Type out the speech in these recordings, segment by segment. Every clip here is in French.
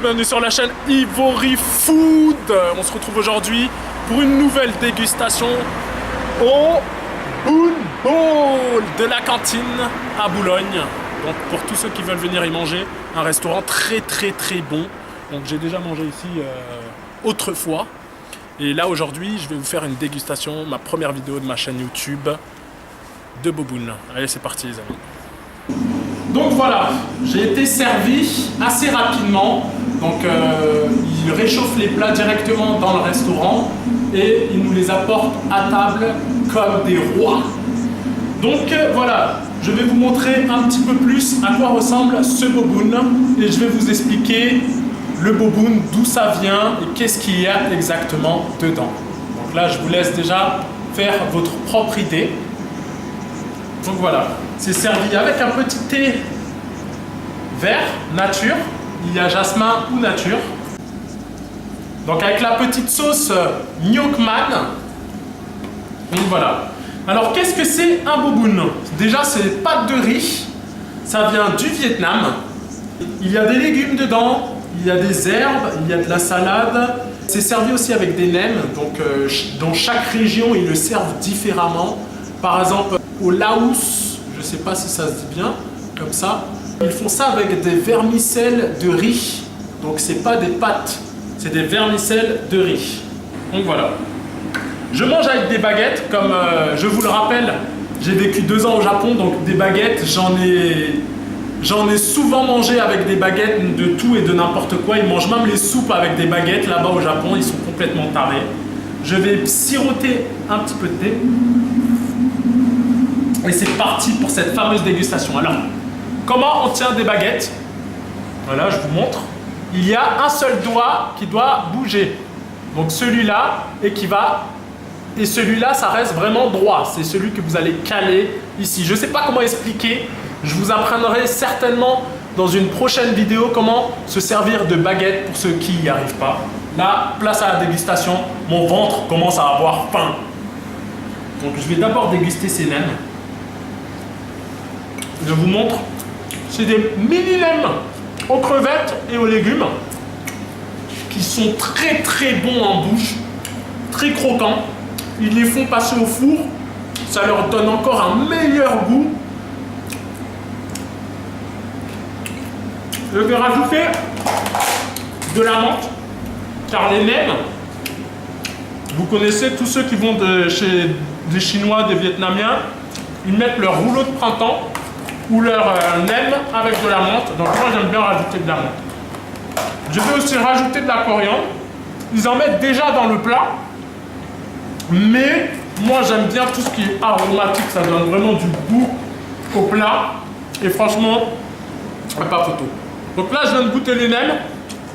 bienvenue sur la chaîne Ivory Food. On se retrouve aujourd'hui pour une nouvelle dégustation au Boon Bowl de la cantine à Boulogne. Donc pour tous ceux qui veulent venir y manger, un restaurant très bon. Donc j'ai déjà mangé ici autrefois. Et là aujourd'hui, je vais vous faire une dégustation, ma première vidéo de ma chaîne YouTube de Boboon. Allez, c'est parti les amis. Donc voilà, j'ai été servi assez rapidement. Donc ils réchauffent les plats directement dans le restaurant et ils nous les apportent à table comme des rois. Donc voilà, je vais vous montrer un petit peu plus à quoi ressemble ce Boboon et je vais vous expliquer le Boboon, d'où ça vient et qu'est-ce qu'il y a exactement dedans. Donc là, je vous laisse déjà faire votre propre idée. Donc voilà, c'est servi avec un petit thé vert, nature. Il y a jasmin ou nature. Donc avec la petite sauce Nyokman. Donc voilà. Alors qu'est-ce que c'est un Boboon? Déjà, c'est pâte de riz. Ça vient du Vietnam. Il y a des légumes dedans. Il y a des herbes. Il y a de la salade. C'est servi aussi avec des nems. Donc dans chaque région, ils le servent différemment. Par exemple, au Laos, je ne sais pas si ça se dit bien, comme ça, ils font ça avec des vermicelles de riz. Donc c'est pas des pâtes, c'est des vermicelles de riz. Donc voilà. Je mange avec des baguettes, comme je vous le rappelle, j'ai vécu 2 ans au Japon, donc des baguettes, j'en ai souvent mangé avec des baguettes de tout et de n'importe quoi. Ils mangent même les soupes avec des baguettes là-bas au Japon, ils sont complètement tarés. Je vais siroter un petit peu de thé. Et c'est parti pour cette fameuse dégustation. Alors, comment on tient des baguettes? Voilà, je vous montre. Il y a un seul doigt qui doit bouger. Donc celui-là, et celui-là, ça reste vraiment droit. C'est celui que vous allez caler ici. Je ne sais pas comment expliquer. Je vous apprendrai certainement dans une prochaine vidéo comment se servir de baguette pour ceux qui n'y arrivent pas. Là, place à la dégustation. Mon ventre commence à avoir faim. Donc je vais d'abord déguster ces nems. Je vous montre, c'est des mini nems aux crevettes et aux légumes qui sont très bons en bouche, très croquants. Ils les font passer au four, ça leur donne encore un meilleur goût. Je vais rajouter de la menthe, car les nems, vous connaissez tous ceux qui vont chez des Chinois, des Vietnamiens, ils mettent leur rouleau de printemps ou leur nem avec de la menthe. Donc moi j'aime bien rajouter de la menthe. Je vais aussi rajouter de la coriandre. Ils en mettent déjà dans le plat. Mais moi j'aime bien tout ce qui est aromatique. Ça donne vraiment du goût au plat. Et franchement, pas photo. Donc là je viens de goûter les nems.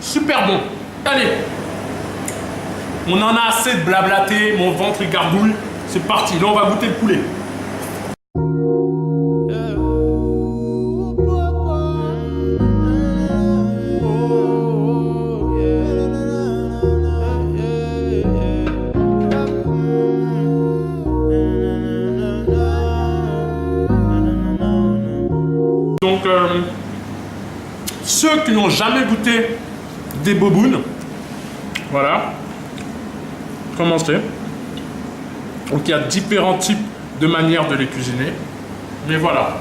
Super bon. Allez. On en a assez de blablater. Mon ventre il gargouille. C'est parti. Là on va goûter le poulet. Donc, ceux qui n'ont jamais goûté des Boboon, voilà, commencez. Donc, il y a différents types de manières de les cuisiner. Mais voilà,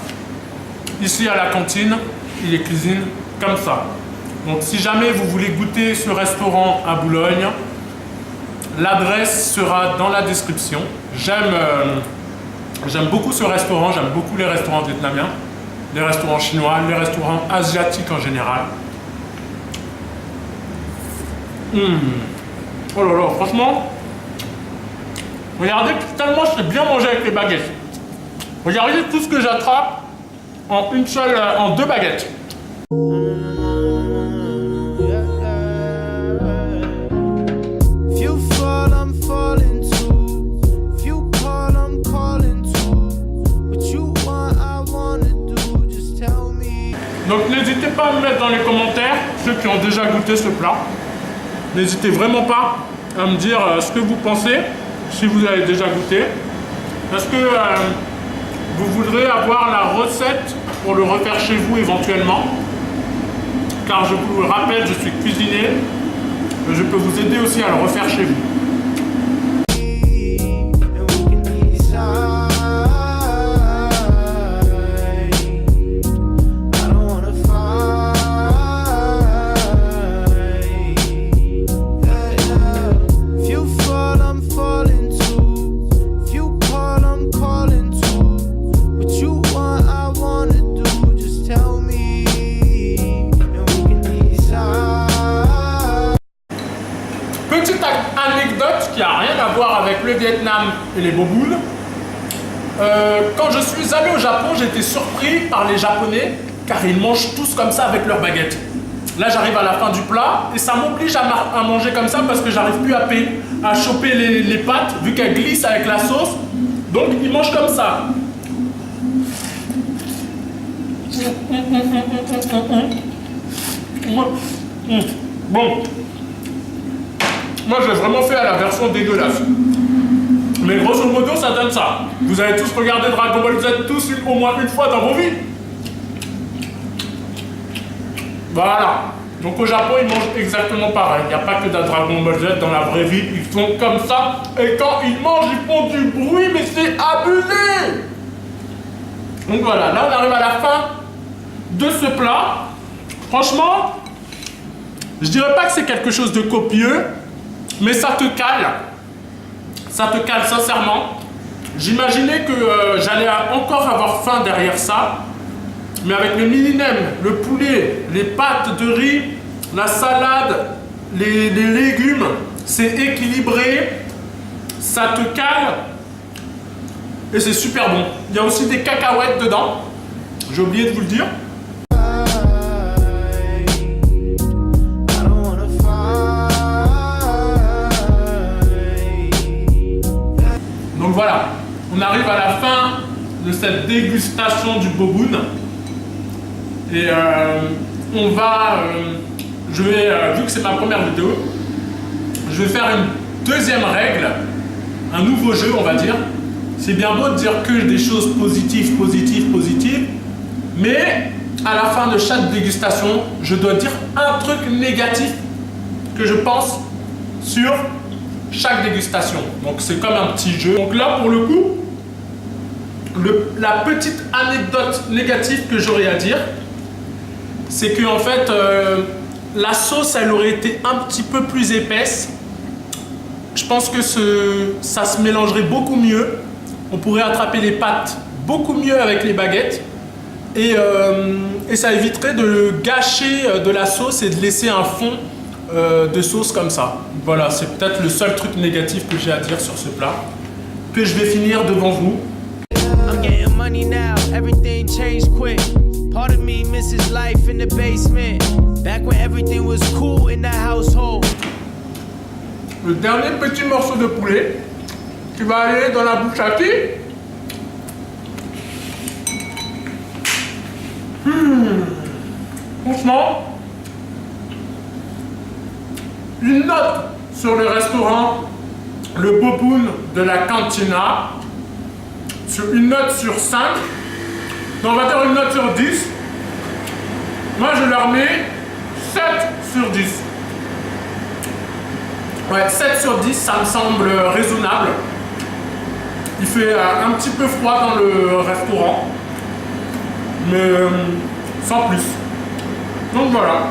ici à la cantine, ils les cuisinent comme ça. Donc, si jamais vous voulez goûter ce restaurant à Boulogne, l'adresse sera dans la description. J'aime beaucoup ce restaurant, j'aime beaucoup les restaurants vietnamiens. Les restaurants chinois, les restaurants asiatiques en général. Oh là là, franchement, regardez tellement je sais bien manger avec les baguettes. Regardez tout ce que j'attrape en en 2 baguettes. Donc n'hésitez pas à me mettre dans les commentaires, ceux qui ont déjà goûté ce plat. N'hésitez vraiment pas à me dire ce que vous pensez, si vous avez déjà goûté. Est-ce que vous voudrez avoir la recette pour le refaire chez vous éventuellement? car je vous le rappelle, je suis cuisinier. Je peux vous aider aussi à le refaire chez vous. Petite anecdote qui n'a rien à voir avec le Vietnam et les boboules. Quand je suis allé au Japon, j'ai été surpris par les Japonais car ils mangent tous comme ça avec leurs baguettes. Là, j'arrive à la fin du plat et ça m'oblige à manger comme ça parce que j'arrive plus à choper les pâtes vu qu'elles glissent avec la sauce. Donc, ils mangent comme ça. Bon. Moi, j'ai vraiment fait à la version dégueulasse. Mais grosso modo, ça donne ça. Vous avez tous regardé Dragon Ball Z tous au moins une fois dans vos vies. Voilà. Donc au Japon, ils mangent exactement pareil. Il n'y a pas que d'un Dragon Ball Z dans la vraie vie. Ils font comme ça. Et quand ils mangent, ils font du bruit, mais c'est abusé. Donc voilà, là on arrive à la fin de ce plat. Franchement, je dirais pas que c'est quelque chose de copieux, mais ça te cale. Ça te cale sincèrement. J'imaginais que j'allais encore avoir faim derrière ça. Mais avec le mini-nem, le poulet, les pâtes de riz, la salade, les légumes, c'est équilibré. Ça te cale. Et c'est super bon. Il y a aussi des cacahuètes dedans. J'ai oublié de vous le dire. Donc voilà, on arrive à la fin de cette dégustation du boboon. Et on va, je vais, vu que c'est ma première vidéo, je vais faire une deuxième règle, un nouveau jeu on va dire. C'est bien beau de dire que des choses positives, mais à la fin de chaque dégustation, je dois dire un truc négatif que je pense sur chaque dégustation. Donc c'est comme un petit jeu. Donc là pour le coup, la petite anecdote négative que j'aurais à dire, c'est que en fait la sauce elle aurait été un petit peu plus épaisse. Je pense que ça se mélangerait beaucoup mieux. On pourrait attraper les pâtes beaucoup mieux avec les baguettes et ça éviterait de gâcher de la sauce et de laisser un fond de sauce comme ça. Voilà, c'est peut-être le seul truc négatif que j'ai à dire sur ce plat que je vais finir devant vous. I'm getting money now, everything changed quick. Part of me misses life in the basement. Back when everything was cool in the household. Le dernier petit morceau de poulet qui va aller dans la bouche à qui? Franchement, une note sur le restaurant Le Boboon de la Cantina. Sur une note sur 5. Donc on va dire une note sur 10. Moi je leur mets 7 sur 10. Ouais, 7 sur 10, ça me semble raisonnable. Il fait un petit peu froid dans le restaurant. Mais sans plus. Donc voilà.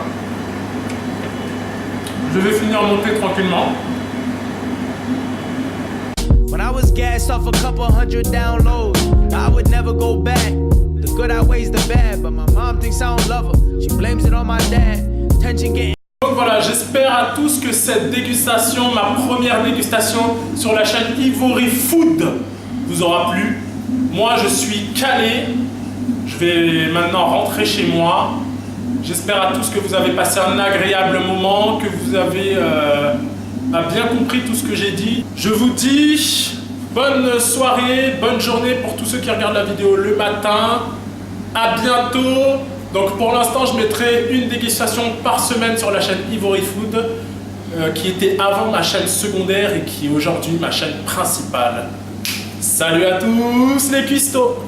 Je vais finir monter tranquillement. When I was gassed off a couple hundred downloads, I would never go back. The good outweighs the bad, but my mom thinks I don't love her. She blames it on my dad. Tension getting. Donc voilà, j'espère à tous que cette dégustation, ma première dégustation sur la chaîne Ivory Food, vous aura plu. Moi, je suis calé. Je vais maintenant rentrer chez moi. J'espère à tous que vous avez passé un agréable moment, que vous avez bien compris tout ce que j'ai dit. Je vous dis bonne soirée, bonne journée pour tous ceux qui regardent la vidéo le matin. À bientôt. Donc pour l'instant, je mettrai une dégustation par semaine sur la chaîne Ivory Food, qui était avant ma chaîne secondaire et qui est aujourd'hui ma chaîne principale. Salut à tous les cuistots!